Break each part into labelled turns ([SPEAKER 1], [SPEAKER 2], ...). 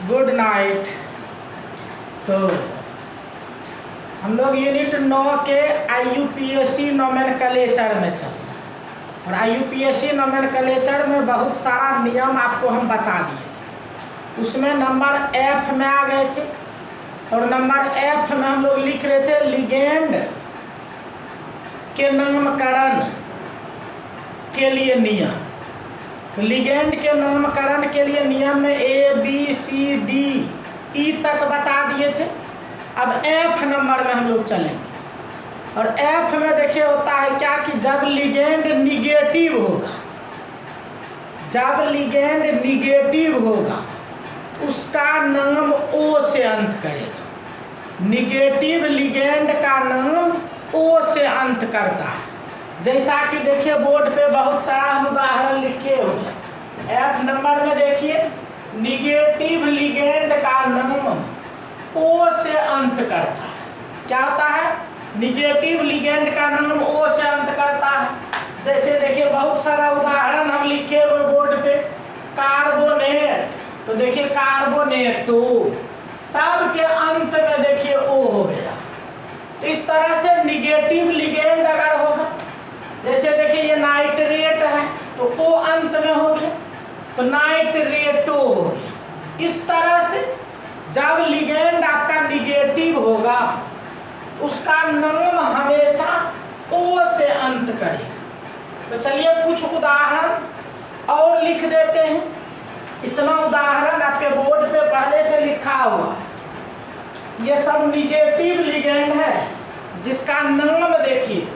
[SPEAKER 1] Good night. तो हम लोग यूनिट 9 के IUPAC नोमेनक्लेचर में चल रहे हैं और IUPAC नोमेनक्लेचर में बहुत सारा नियम आपको हम बता दिए थे। उसमें नंबर F में आ गए थे और नंबर F में हम लोग लिख रहे थे लिगेंड के नामकरण के लिए नियम। तो लिगेंड के नामकरण के लिए नियम में ABCDE तक बता दिए थे। अब F नंबर में हम लोग चलेंगे और F में देखिए होता है क्या कि जब लिगेंड निगेटिव होगा, जब लिगेंड निगेटिव होगा उसका नाम O से अंत करेगा। निगेटिव लिगेंड का नाम O से अंत करता है। जैसा कि देखिए बोर्ड पे बहुत सारा हम उदाहरण लिखे हुए हैं। F नंबर में देखिए निगेटिव लिगेंड का नाम O से अंत करता है। क्या होता है? निगेटिव लिगेंड का नाम O से अंत करता है। जैसे देखिए बहुत सारा उदाहरण हम लिखे हुए बोर्ड पे। कार्बोनेट, तो देखिए कार्बोनेटो, सब के अंत में देखिए O हो गया। तो इस तरह से निगेटिव लिगेंड अगर होगा, जैसे देखिए ये नाइट्रेट है तो O अंत में हो गया तो नाइट्रेटो हो गया। इस तरह से जब लिगेंड आपका निगेटिव होगा उसका नाम हमेशा O से अंत करेगा। तो चलिए कुछ उदाहरण और लिख देते हैं। इतना उदाहरण आपके बोर्ड पे पहले से लिखा हुआ है। ये सब निगेटिव लिगेंड है जिसका नाम देखिए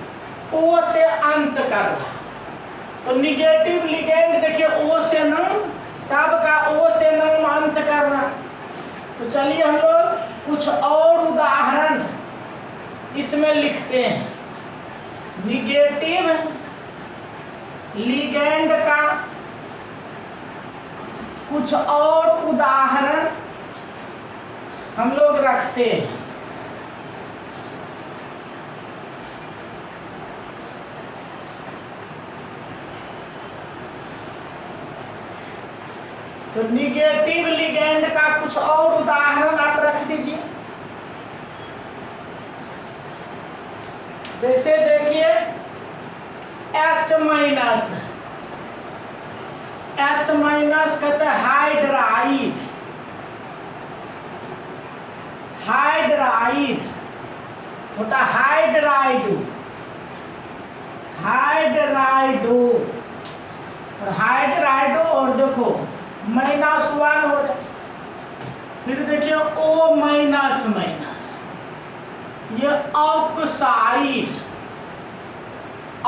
[SPEAKER 1] O से अंत करना। तो निगेटिव लिगेंड देखिए O से नाम, सबका O से नाम अंत करना। तो चलिए हम लोग कुछ और उदाहरण इसमें लिखते हैं। निगेटिव लिगेंड का कुछ और उदाहरण हम लोग रखते हैं। तो निगेटिव लिगेंड का कुछ और उदाहरण आप रख दीजिए। जैसे देखिए H माइनस, H माइनस कहते हैं हाइड्राइड, हाइड्राइड होता हाइड्राइडो, हाइड्राइडो और हाइड्राइडो और देखो -1 हो जाए। फिर देखिए O माइनस माइनस, ये ऑक्साइड,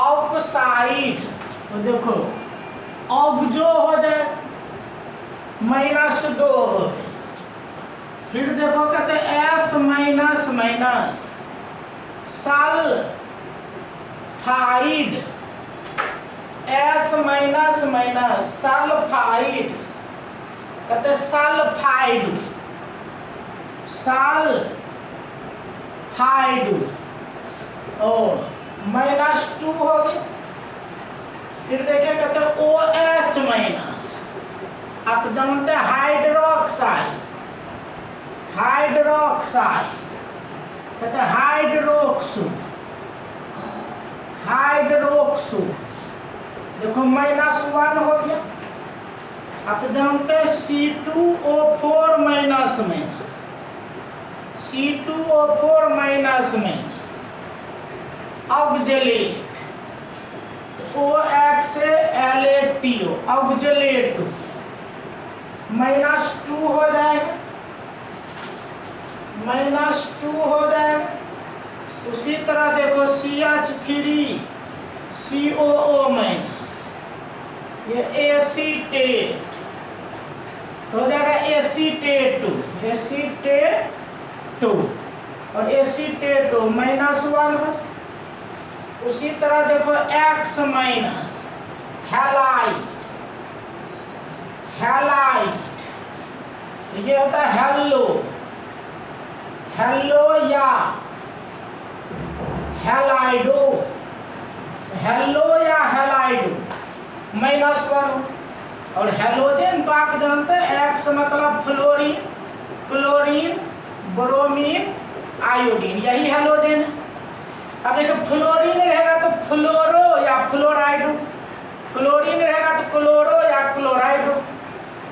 [SPEAKER 1] ऑक्साइड तो देखो ऑक्जो हो जाए -2 हो जाए। फिर देखो कहते S minus minus sulphide, S minus minus sulphide कहते सल्फाइड, सल्फाइड और -2 हो गया। फिर देखिए कहते OH माइनस, आप जानते हैं हाइड्रोक्साइड, हाइड्रोक्साइड कहते हैं हाइड्रोक्सो, हाइड्रोक्सो देखो -1 हो गया। आप जानते हैं C2O4 minus minus, C2O4 minus minus oxalate, OXLATO oxalato -2 हो जाएगा, -2 हो जाएगा। उसी तरह देखो CH3COO माइनस, ये एसीटेट तो हो जाएगा एसीटेटो, एसीटेटो और एसीटेटो -1 हो। उसी तरह देखो X माइनस हैलाइड, हैलाइड ये होता है हेलो, हेलो या हेलाइडो, हेलो या हेलाइडो -1 हो। और हैलोजन तो आप जानते हैं, एक्स मतलब फ्लोरीन, क्लोरीन, ब्रोमीन, आयोडीन, यही हैलोजन है। अब देखो फ्लोरीन रहेगा तो फ्लोरो या फ्लोराइड, क्लोरीन रहेगा तो क्लोरो या क्लोराइड,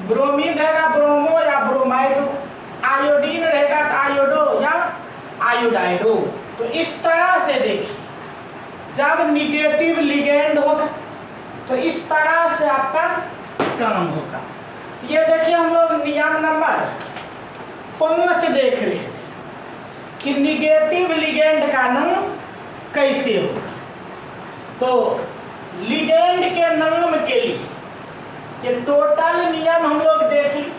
[SPEAKER 1] ब्रोमीन रहेगा ब्रोमो या ब्रोमाइड, आयोडीन रहेगा तो आयोडो या आयोडाइडो। तो इस तरह से देखिए, जब निगेटिव लिगेंड होगा तो इस तरह से आपका काम होगा। ये देखिए हम लोग नियम नंबर 5 देख रहे थे कि निगेटिव लिगेंड का नाम कैसे होगा। तो लिगेंड के नाम के लिए ये टोटल नियम हम लोग देख ली,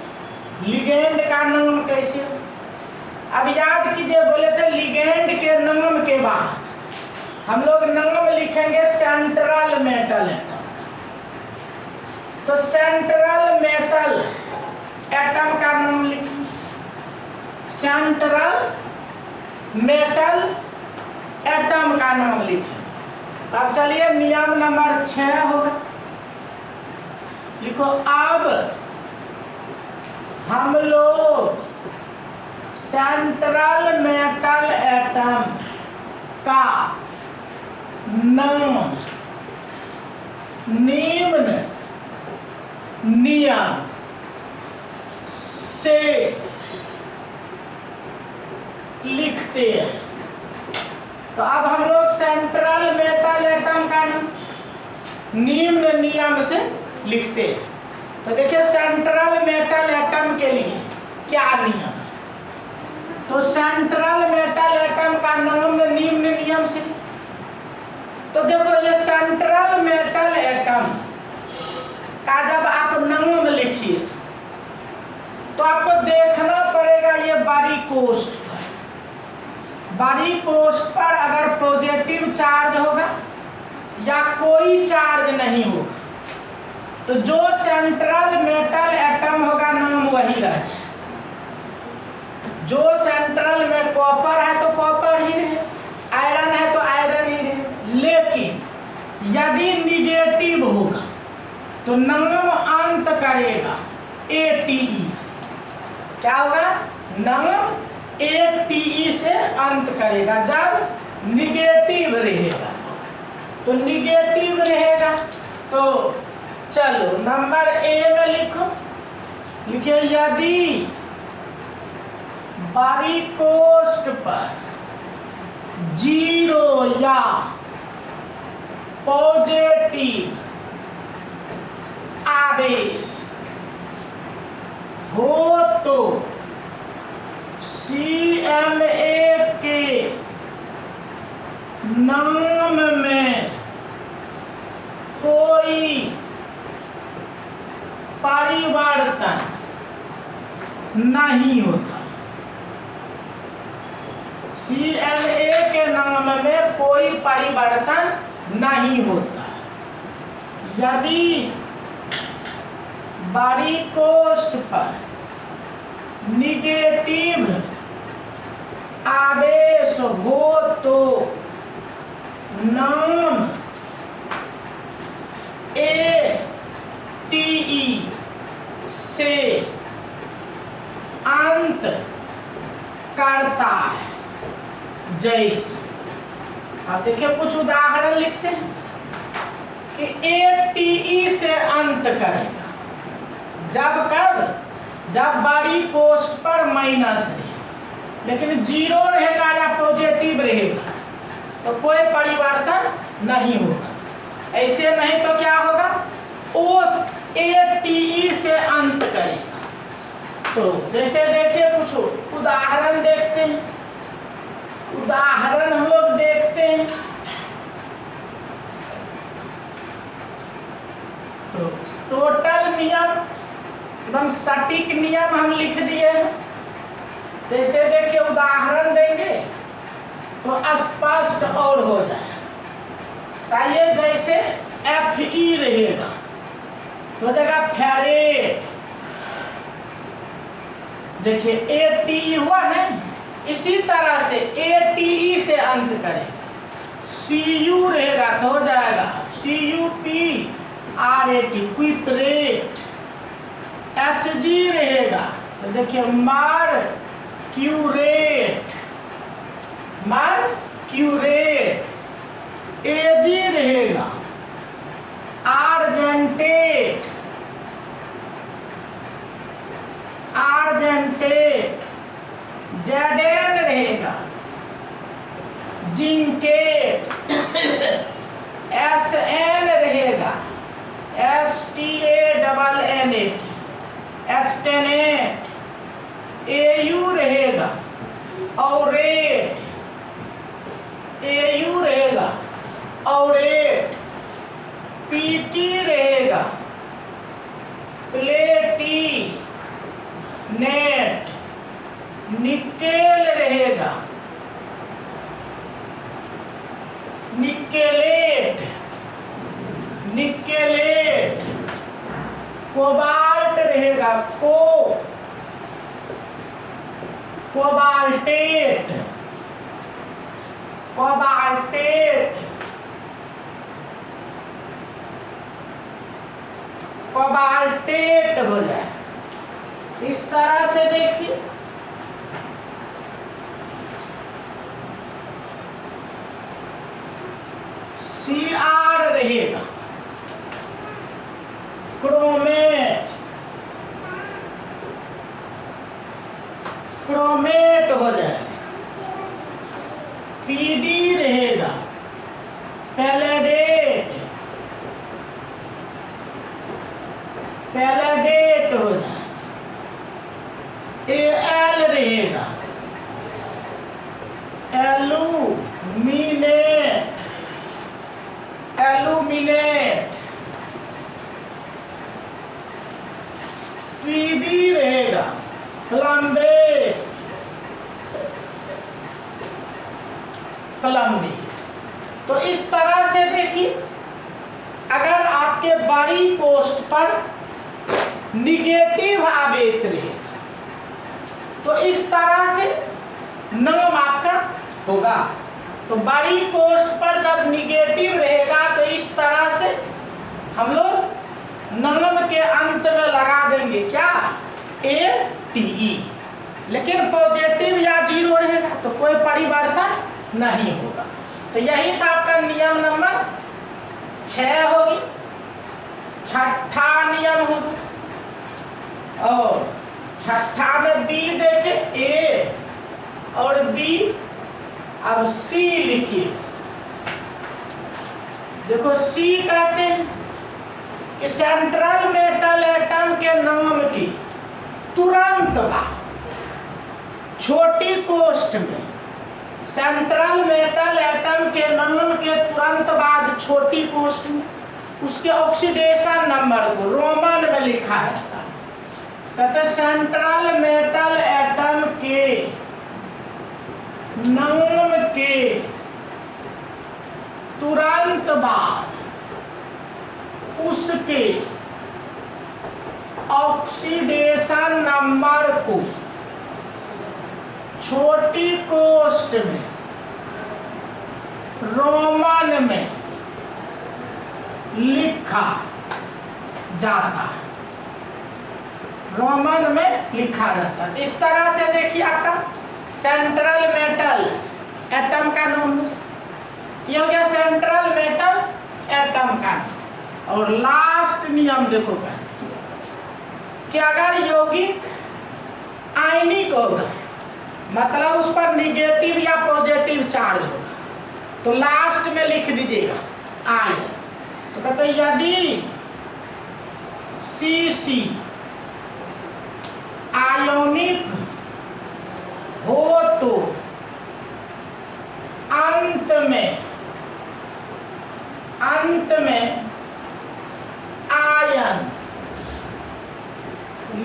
[SPEAKER 1] लिगेंड का नाम कैसे हो। अब याद कीजिए, बोले थे लिगेंड के नाम के बाद हम लोग नाम लिखेंगे सेंट्रल मेटल एटम। तो सेंट्रल मेटल एटम का नाम लिखेंगे, सेंट्रल मेटल एटम का नाम लिखें। अब चलिए नियम नंबर 6 होगा, लिखो। अब हम लोग सेंट्रल मेटल एटम का नाम निम्न नियम से लिखते हैं। तो अब हम लोग सेंट्रल मेटल एटम का निम्न नियम से लिखते हैं। तो देखिए सेंट्रल मेटल एटम के लिए क्या नियम, तो सेंट्रल मेटल एटम का नाम निम्न नियम से। तो देखो ये सेंट्रल मेटल एटम का जब आप नाम लिखिए तो आपको देखना पड़ेगा ये बारीकोस्ट पर, बारीकोस्ट पर अगर पॉजिटिव चार्ज होगा या कोई चार्ज नहीं होगा तो जो सेंट्रल मेटल एटम होगा नाम वही रह जाए। जो सेंट्रल में कॉपर है तो कॉपर ही रहे, आयरन है तो आयरन ही रहे। लेकिन यदि निगेटिव होगा तो नाम अंत करेगा ATE से। क्या होगा? नाम ATE से अंत करेगा जब निगेटिव रहेगा। तो निगेटिव रहेगा तो चलो नंबर A में लिखो, लिखिए यदि बारीकोस्ट पर 0 या पॉजिटिव आवेश हो तो CMA के नाम में कोई परिवर्तन नहीं होता। CMA के नाम में कोई परिवर्तन नहीं होता यदि बारीकोस्ट पर निगेटिव आवेश हो तो नाम ATE से अंत करता है। जैसे अब देखिए कुछ उदाहरण लिखते हैं कि ATE से अंत करेगा जब कब, जब बारीकोस्ट पर माइनस रहे, लेकिन 0 रहेगा या पॉजिटिव रहेगा तो कोई परिवर्तन नहीं होगा। ऐसे नहीं तो क्या होगा, उस ATE से अंत करेगा। तो जैसे देखिए कुछ उदाहरण देखते हैं, उदाहरण हम लोग देखते हैं। तो टोटल नियम एकदम सटीक नियम हम लिख दिए हैं। जैसे देखिए उदाहरण देंगे तो स्पष्ट और हो जाए। ताइए जैसे Fe रहेगा तो देगा फेरेट, देखिए ATE हुआ नहीं, इसी तरह से ATE से अंत करेगा। Cu रहेगा तो हो जाएगा CuPrAt, क्विपरेट। Hg रहेगा, तो देखिए मर्क्यूरेट, Ag रहेगा आर्जेंटेट, Zn रहेगा जिंकेट, Sn रहेगा एस्टेनेट, Au रहेगा ऑरेट, Pt रहेगा प्लेटिनेट, निकेल रहेगा निकेलेट, कोबाल्ट रहेगा कोबाल्टेट हो जाए। इस तरह से देखिए Cr रहेगा क्रोमेट हो जाए। Pd रहेगा पैलेडेट हो जाए। Al रहेगा एलुमिनेट, Pb रहेगा प्लम्बेट, तो इस तरह से देखिए, अगर आपके बड़ी पोस्ट पर निगेटिव आवेश रहे तो इस तरह से नाम आपका होगा। तो बड़ी पोस्ट पर जब निगेटिव रहेगा तो इस तरह से हम लोग नाम के अंत में लगा देंगे क्या, ATE। लेकिन पॉजिटिव या जीरो रहेगा तो कोई परिवर्तन नहीं होगा। तो यही था आपका नियम नंबर 6 होगी। छठा नियम होगा, और छठा में B देखे A और B, अब C लिखिए। देखो C कहते हैं कि सेंट्रल मेटल एटम के नाम की तुरंत बाद छोटी कोष्ठ में, सेंट्रल मेटल एटम के नाम के तुरंत बाद छोटी कोष्ठ में उसके ऑक्सीडेशन नंबर को रोमन में लिखा है। कहते सेंट्रल मेटल एटम के नाम के तुरंत बाद उसके ऑक्सीडेशन नंबर को छोटी कोष्ठ में रोमन में लिखा जाता है, रोमन में लिखा जाता है। इस तरह से देखिए आपका सेंट्रल मेटल एटम का नाम ये हो गया, सेंट्रल मेटल एटम का। और लास्ट नियम देखो कि अगर यौगिक आयनिक होगा, मतलब उस पर निगेटिव या पॉजिटिव चार्ज होगा, तो लास्ट में लिख दीजिएगा आय। तो कहते हैं यदि Cc आयोनिक हो तो अंत में आयन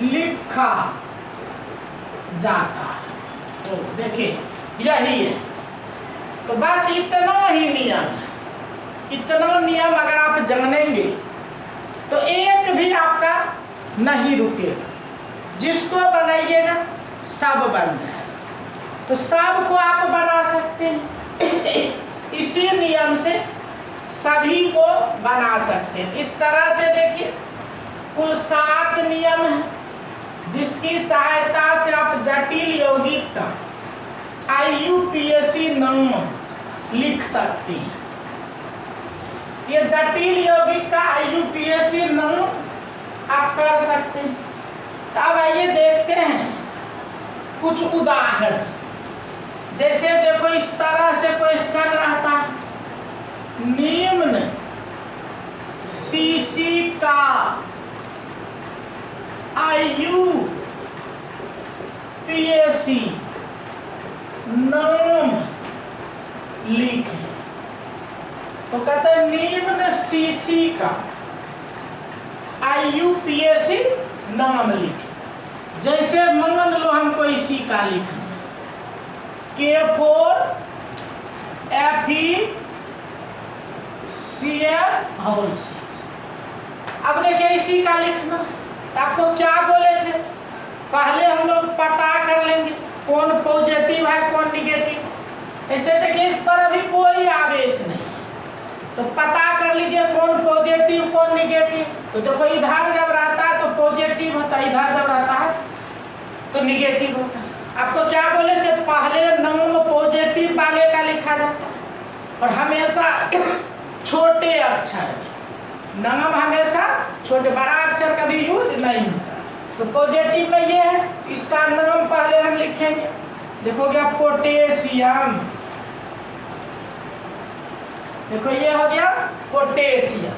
[SPEAKER 1] लिखा जाता है। तो देखिए यही है। तो बस इतना ही नियम, इतना नियम अगर आप जानेंगे तो एक भी आपका नहीं रुकेगा, जिसको बनाइएगा सब बन जाएगा। तो सब को आप बना सकते हैं, इसी नियम से सभी को बना सकते हैं। इस तरह से देखिए कुल 7 नियम है जिसकी सहायता से आप जटिल यौगिक का IUPAC नाम लिख सकते हैं। ये जटिल यौगिक का IUPAC नाम आप कर सकते हैं। तो अब आइए देखते हैं कुछ उदाहरण। जैसे देखो इस तरह से क्वेश्चन रहता है, निम्न CC का IUPAC नाम लिखें। तो कहते हैं निम्न CC का IUPAC नाम लिखें। जैसे मान लो हमको इसी का लिखना K4 FeCl6। अब देखिए इसी का लिखना। तो आपको क्या बोले थे, पहले हम लोग पता कर लेंगे कौन पॉजिटिव है कौन निगेटिव। ऐसे देखिए इस पर अभी कोई आवेश नहीं, तो पता कर लीजिए कौन पॉजिटिव कौन निगेटिव। तो देखो इधर जब रहता है तो पॉजिटिव होता है, इधर जब रहता है तो निगेटिव होता है। आपको क्या बोले थे, पहले नाम पॉजिटिव वाले का लिखा जाता है और हमेशा छोटे अक्षर में। नाम हमेशा छोटे, बड़ा अक्षर कभी यूज नहीं होता। तो पॉजिटिव में ये है, इसका नाम पहले हम लिखेंगे। देखो क्या, पोटेशियम। देखो ये हो गया पोटेशियम।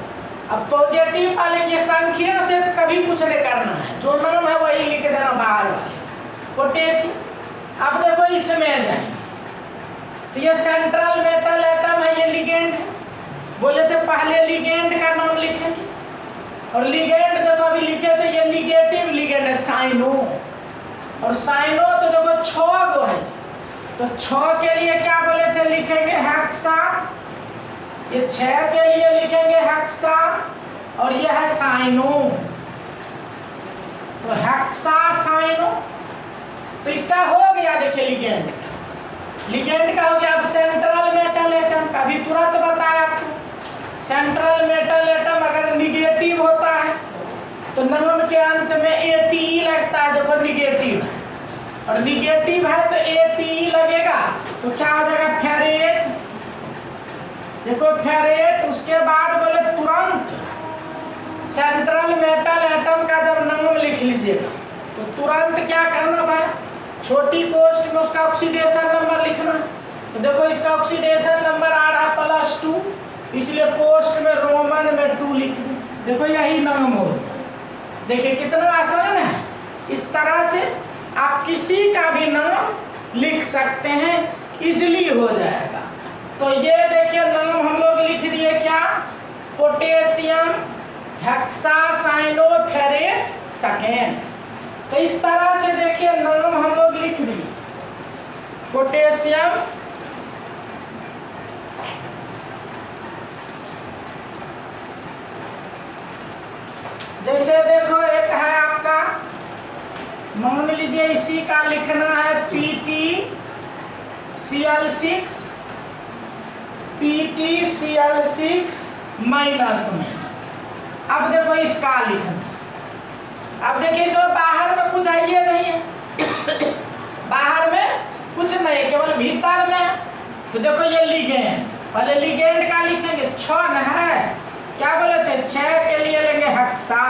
[SPEAKER 1] अब पॉजिटिव वाले की संख्या से कभी कुछ नहीं करना है, जो नाम है वही लिख देना बाहर वाले पोटेशियम। अब देखो इसमें जाएंगे तो ये सेंट्रल मेटल एटम है, ये लिगेंड है। बोले थे पहले लिगेंड का नाम लिखेंगे और लिगेंड देखो अभी लिखे थे, ये निगेटिव लिगेंड है साइनो। और साइनो तो देखो 6 गो है, तो 6 के लिए क्या बोले थे, लिखेंगे हेक्सा। ये 6 के लिए लिखेंगे हेक्सा और ये है साइनो, तो हेक्सा साइनो। तो इसका हो गया, देखिए लिगेंड का, लिगेंड का हो गया। अब सेंट्रल मेटल एटम का भी तुरंत बताया आपको। सेंट्रल मेटल एटम अगर निगेटिव होता है तो नाम के अंत में ATE लगता है। देखो निगेटिव है और निगेटिव है तो ATE लगेगा, तो क्या हो जाएगा, फेरेट। देखो फेरेट। उसके बाद बोले तुरंत सेंट्रल मेटल एटम का जब नाम लिख लीजिएगा तो तुरंत क्या करना भाई, छोटी कोष्ठ में उसका ऑक्सीडेशन नंबर लिखना। तो देखो इसका ऑक्सीडेशन नंबर आ रहा है +2, इसलिए कोष्ठ में रोमन में 2 लिख दो। देखो यही नाम हो। देखिए कितना आसान है। इस तरह से आप किसी का भी नाम लिख सकते हैं, इजली हो जाएगा। तो ये देखिए नाम हम लोग लिख दिए क्या, पोटेशियम हेक्सासाइनोफेरेट सेकेंड। तो इस तरह से देखिए नाम हम लोग लिख दिए, पोटेशियम जैसे देखो एक है आपका, मान लीजिए इसी का लिखना है PTCl6 माइनस में। अब देखो इसका लिखना। अब देखिए इसमें बाहर में कुछ आइए नहीं है, बाहर में कुछ नहीं, केवल भीतर में है। तो देखो ये लिगेंड, पहले लिगेंड का लिखेंगे। 6 न है, क्या बोले थे, 6 के लिए लेंगे हेक्सा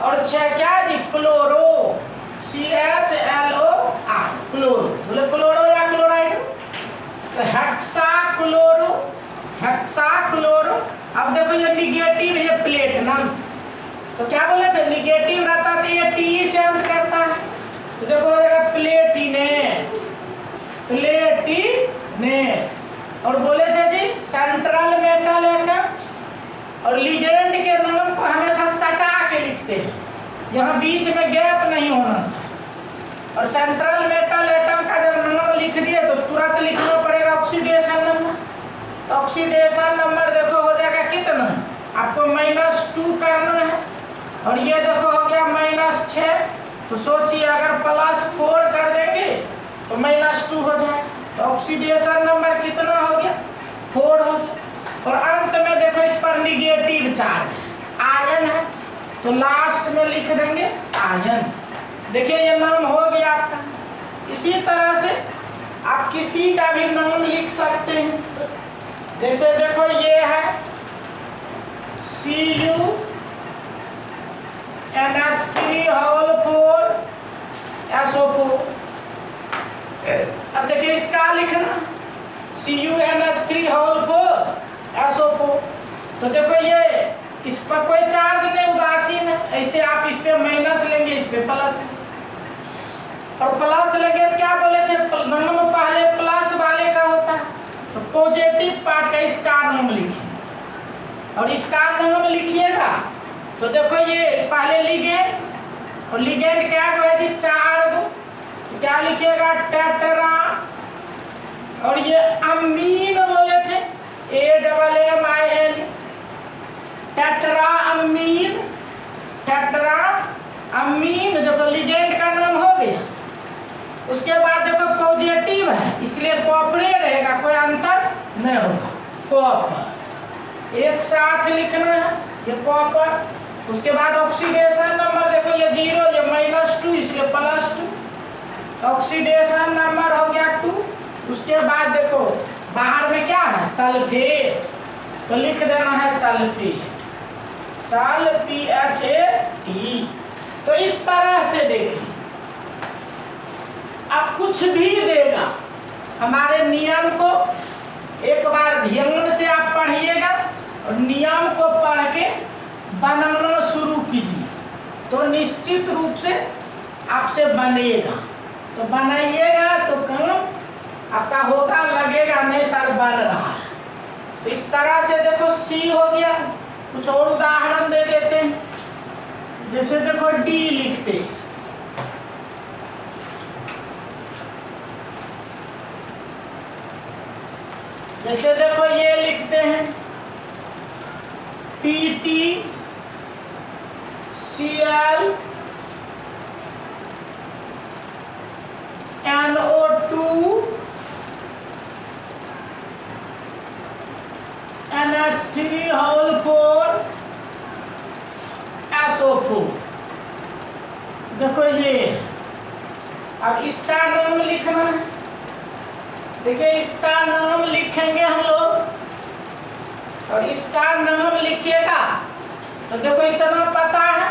[SPEAKER 1] और 6 क्या जी, क्लोरो, CHLOR, क्लोरो। बोले क्लोरो या क्लोराइड, तो हेक्सा क्लोरो, हेक्सा क्लोरो। अब देखो ये निगेटिव, ये प्लेटिनम। तो क्या बोले थे, निगेटिव रहता तो ये Te से अंत करता है, तो देखो हो जाएगा प्लेटिनेट, प्लेटिनेट। और बोले थे जी सेंट्रल मेटल एटम और लिगेंड के नाम को हमेशा सटा के लिखते हैं, यहाँ बीच में गैप नहीं होना चाहिए। और सेंट्रल मेटल एटम का जब नाम लिख दिए तो तुरंत लिखना पड़ेगा ऑक्सीडेशन नंबर। तो ऑक्सीडेशन नंबर देखो हो जाएगा कितना, आपको -2 करना है और ये देखो हो गया -6। तो सोचिए अगर +4 कर देंगे तो -2 हो जाए, तो ऑक्सीडेशन नंबर कितना हो गया, 4 हो गया। और अंत में देखो इस पर निगेटिव चार्ज है, आयन है, तो लास्ट में लिख देंगे आयन। देखिए ये नाम हो गया आपका। इसी तरह से आप किसी का भी नाम लिख सकते हैं। जैसे देखो ये है CuNH3 अब देखिए इसका लिखना CuNH3 तो देखो ये इस पर कोई चार्ज नहीं, उदासीन है। ऐसे आप इस पे माइनस लेंगे, इस पे प्लस है, और प्लस लेंगे तो क्या बोले थे, नाम पहले प्लस वाले का होता है, तो पॉजिटिव पार्ट का इसका नाम लिखिए। और इसका नाम लिखिएगा तो देखो ये पहले लिगेंड, और लिगेंड क्या है जी 4 गो, तो क्या लिखिएगा टेट्रा। और ये अमीन बोले थे AMMIN, टेट्रा अमीन देखो लिगेंड का नाम हो गया। उसके बाद देखो पॉजिटिव है इसलिए कॉपरे रहेगा, कोई अंतर नहीं होगा, कॉपर एक साथ लिखना है ये कॉपर। उसके बाद ऑक्सीडेशन नंबर देखो ये 0, ये -2 इसलिए +2, ऑक्सीडेशन नंबर हो गया 2। उसके बाद देखो बाहर में क्या है सल्फेट, तो लिख देना है सल्फेट, SALPHAT। तो इस तरह से देखिए अब कुछ भी देगा, हमारे नियम को एक बार ध्यान से आप पढ़िएगा और नियम को पढ़ के बनाना शुरू कीजिए, तो निश्चित रूप से आपसे बनेगा। तो बनाइएगा तो काम आपका होगा, लगेगा नहीं सर बन रहा है। तो इस तरह से देखो C हो गया। कुछ और उदाहरण दे देते हैं, जैसे देखो D लिखते हैं, जैसे देखो ये लिखते हैं PTCl2NH3 देखो ये अब इसका नाम लिखना है। देखिए इसका नाम लिखेंगे हम लोग, और इसका नाम लिखिएगा तो देखो इतना पता है,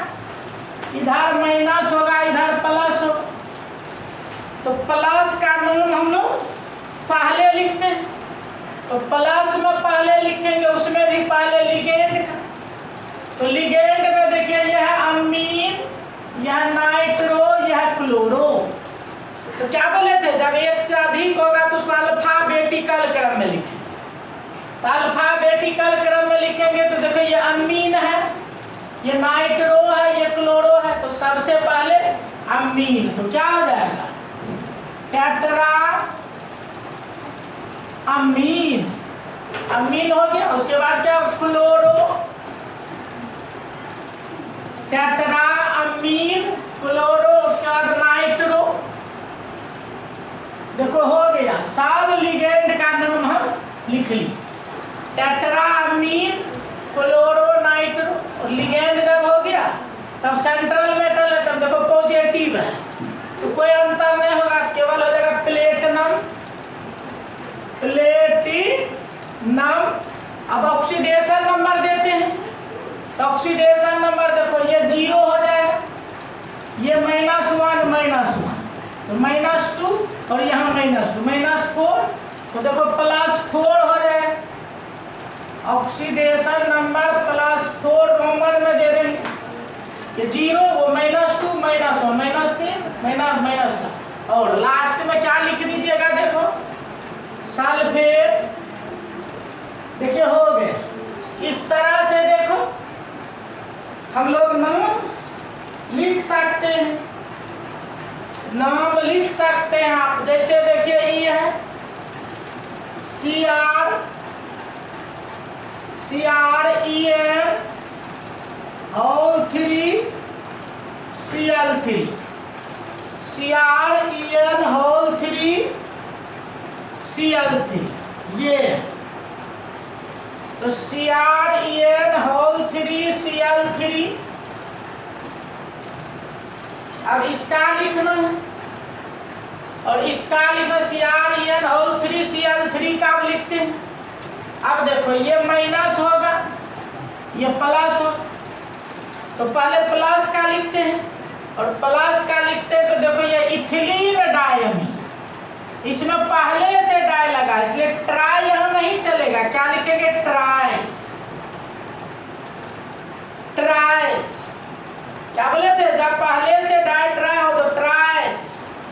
[SPEAKER 1] इधर माइनस होगा इधर प्लस हो, तो प्लस का नाम हम लोग पहले लिखते हैं, तो प्लस में पहले लिखेंगे, उसमें भी पहले लिगेंड का। तो लिगेंड में देखिए यह है अमीन, यह नाइट्रो, यह क्लोरो। तो क्या बोले थे जब एक से अधिक होगा तो उसको अल्फाबेटिकल क्रम में लिखें। तो अल्फाबेटिकल क्रम में लिखेंगे तो देखो ये अमीन है, ये नाइट्रो है, ये क्लोरो है, तो सबसे पहले अमीन। तो क्या हो जाएगा टेट्रा अमीन, अमीन हो गया। उसके बाद क्या क्लोरो, टेट्रा अमीन क्लोरो, उसके बाद नाइट्रो। देखो हो गया, सब लिगेंड का नाम हम लिख ली, टेट्रा अमीन क्लोरो नाइट्रो। और लिगेंड जब हो गया तब सेंट्रल मेटल है, तब देखो पॉजिटिव है, तो कोई अंतर नहीं होगा, केवल हो जाएगा प्लेटिनम। अब ऑक्सीडेशन नंबर देते हैं, तो ऑक्सीडेशन नंबर देखो ये 0 हो जाएगा, ये -1 तो -2, और यहाँ -2 -4, तो देखो +4 हो जाएगा। ऑक्सीडेशन नंबर +4 कॉमन में दे देंगे, ये 0 वो -2 -1 -3 -4, और लास्ट में क्या लिख दीजिएगा देखो सल्फेट। देखिए हो गए। इस तरह से देखो हम लोग नाम लिख सकते हैं, नाम लिख सकते हैं आप। जैसे देखिए ये है CrEn3 ये, तो CrEn3Cl3 अब इसका लिखना है और इसका लिखना CrEn होल 3Cl3 का अब लिखते हैं। अब देखो ये माइनस होगा, ये प्लस हो, तो पहले प्लस का लिखते हैं और प्लस का लिखते हैं तो देखो ये इथिलीन डायमीन, इसमें पहले से डाई लगा इसलिए ट्राई यहां नहीं चलेगा। क्या लिखेंगे? ट्राइस। ट्राइस क्या बोले थे? जब पहले से डाई ट्राई हो तो ट्राइस,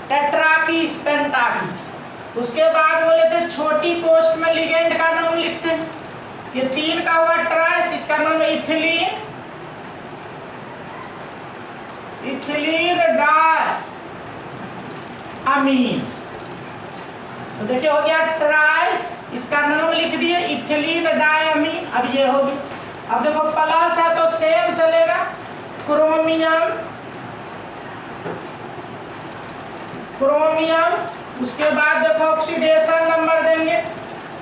[SPEAKER 1] टेट्राकीस, पेंटाकीस। उसके बाद बोले थे छोटी पोस्ट में लिगेंड का नाम लिखते हैं। ये 3 का हुआ ट्राइस, इसका नाम है इथिलीन, इथिलीन डाई अमीन। तो देखिए हो गया ट्राइस, इसका नाम लिख दिए इथिलीन डाई अमीन। अब ये हो गया। अब देखो प्लस है तो सेम चलेगा, क्रोमियम, क्रोमियम। उसके बाद देखो ऑक्सीडेशन नंबर देंगे,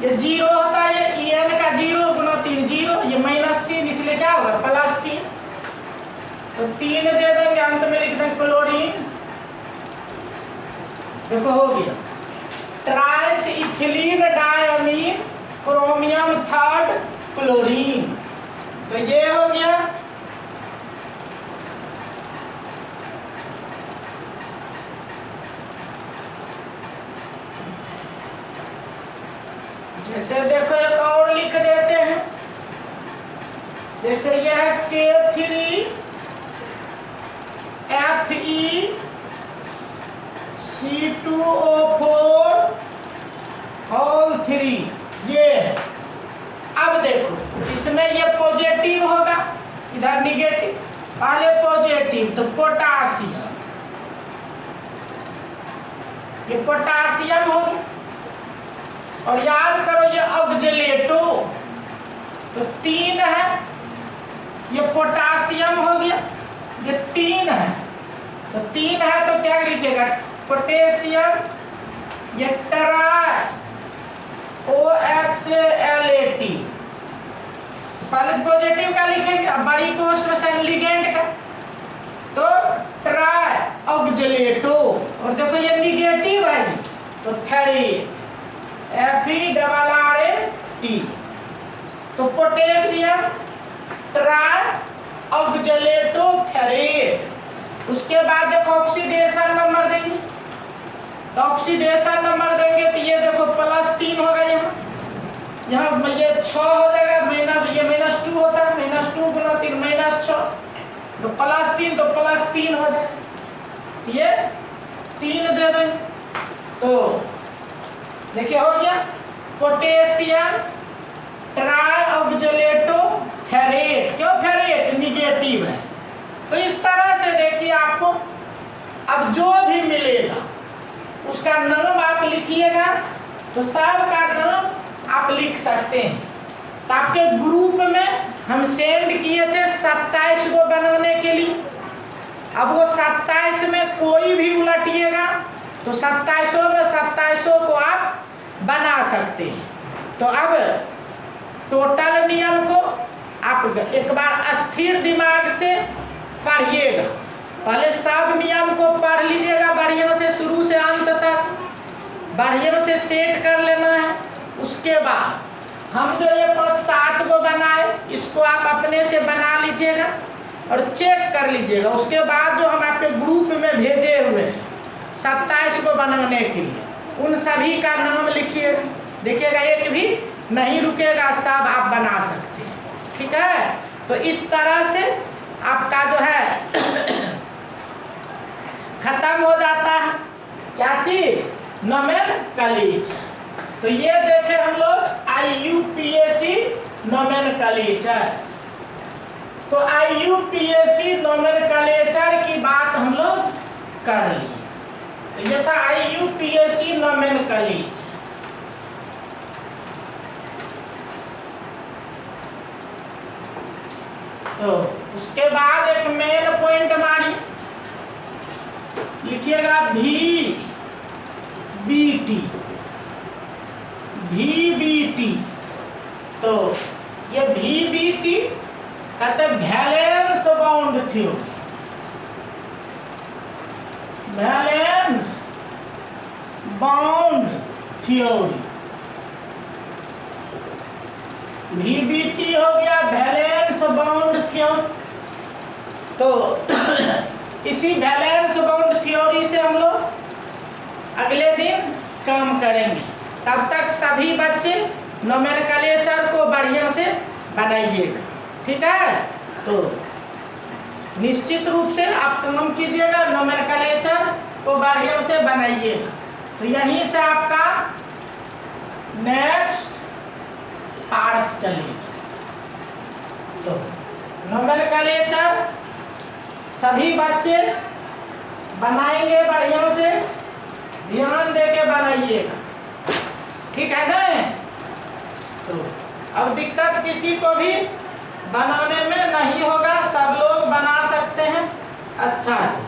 [SPEAKER 1] ये 0 होता है, ये En का 0 गुना 3 0, ये -3, इसलिए क्या होगा? +3। तो 3 दे देंगे, अंत में लिख देंगे क्लोरीन। देखो हो गया ट्राइस इथिलीन डायमीन क्रोमियम 3 क्लोरीन। तो ये हो गया। जैसे देखो एक और लिख देते हैं, जैसे यह है K3 FeC2O4 होल 3, ये है। अब देखो इसमें ये पॉजिटिव होगा, इधर निगेटिव, पहले पॉजिटिव तो पोटासियम, ये पोटासियम हो गया। और याद करो ये ऑक्जेलेटो, तो 3 है, ये पोटासियम हो गया, ये 3 है, तो 3 है तो क्या लिखेगा? पोटेशियम, ये ट्राई OXLAT, पहले पॉजिटिव का लिखेंगे, अब बड़ी पोस्ट में से लिगेंड का, तो ट्राई ऑक्जेलेटो। और देखो ये निगेटिव है जी, तो फेरेट, FeRRAT, तो पोटेशियम ट्राई ऑक्जेलेटो फेरेट। उसके बाद देखो ऑक्सीडेशन नंबर देंगे, तो ऑक्सीडेशन नंबर देंगे तो ये देखो +3 होगा, यहाँ ये 6 हो जाएगा, माइनस ये -2 होता है, -2 गुना 3 -6, तो +3 तो +3 हो जाए, तो ये 3 दे देंगे। तो देखिए हो गया पोटेशियम ट्राई ऑक्जेलेटो फेरेट। क्यों फेरेट? निगेटिव है। तो इस तरह से देखिए आपको अब जो भी मिलेगा उसका नाम आप लिखिएगा, तो सब का नाम आप लिख सकते हैं। तो आपके ग्रुप में हम सेंड किए थे 27 को बनाने के लिए। अब वो 27 में कोई भी उलटिएगा तो 27 में 27 को आप बना सकते हैं। तो अब टोटल नियम को आप एक बार स्थिर दिमाग से पढ़िएगा, पहले सब नियम को पढ़ लीजिएगा बढ़िया से, शुरू से अंत तक बढ़िया से सेट कर लेना है। उसके बाद हम जो ये 5-7 को बनाए, इसको आप अपने से बना लीजिएगा और चेक कर लीजिएगा। उसके बाद जो हम आपके ग्रुप में भेजे हुए हैं 27 को बनाने के लिए, उन सभी का नाम लिखिएगा, देखिएगा एक भी नहीं रुकेगा, सब आप बना सकते हैं। ठीक है? तो इस तरह से आपका जो है खत्म हो जाता है क्या चीज? नोमेनक्लेचर। तो ये देखे हम लोग IUPAC नोमेनक्लेचर। तो IUPAC नोमेनक्लेचर की बात हम लोग कर ली। तो ये था IUPAC नोमेनक्लेचर। तो उसके बाद एक मेन पॉइंट मारी लिखिएगा VBT। तो ये VBT कहते हैं valence bound theory. Valence bound theory, VBT हो गया वैलेंस बाउंड थ्योरी। तो इसी वैलेंस बाउंड थ्योरी से हम लोग अगले दिन काम करेंगे। तब तक सभी बच्चे नोमेनक्लेचर को बढ़िया से बनाइएगा, ठीक है। तो निश्चित रूप से आप काम कीजिएगा, नोमेनक्लेचर को बढ़िया से बनाइएगा। तो यहीं से आपका नेक्स्ट पार्ट चलेगा। तो नोमेनक्लेचर सभी बच्चे बनाएंगे, बढ़िया से ध्यान देके बनाइएगा, ठीक है ना। तो अब दिक्कत किसी को भी बनाने में नहीं होगा, सब लोग बना सकते हैं अच्छा से।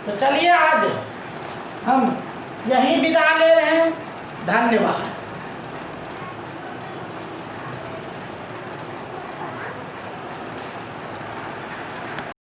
[SPEAKER 1] तो चलिए आज हम यहीं विदा ले रहे हैं। धन्यवाद।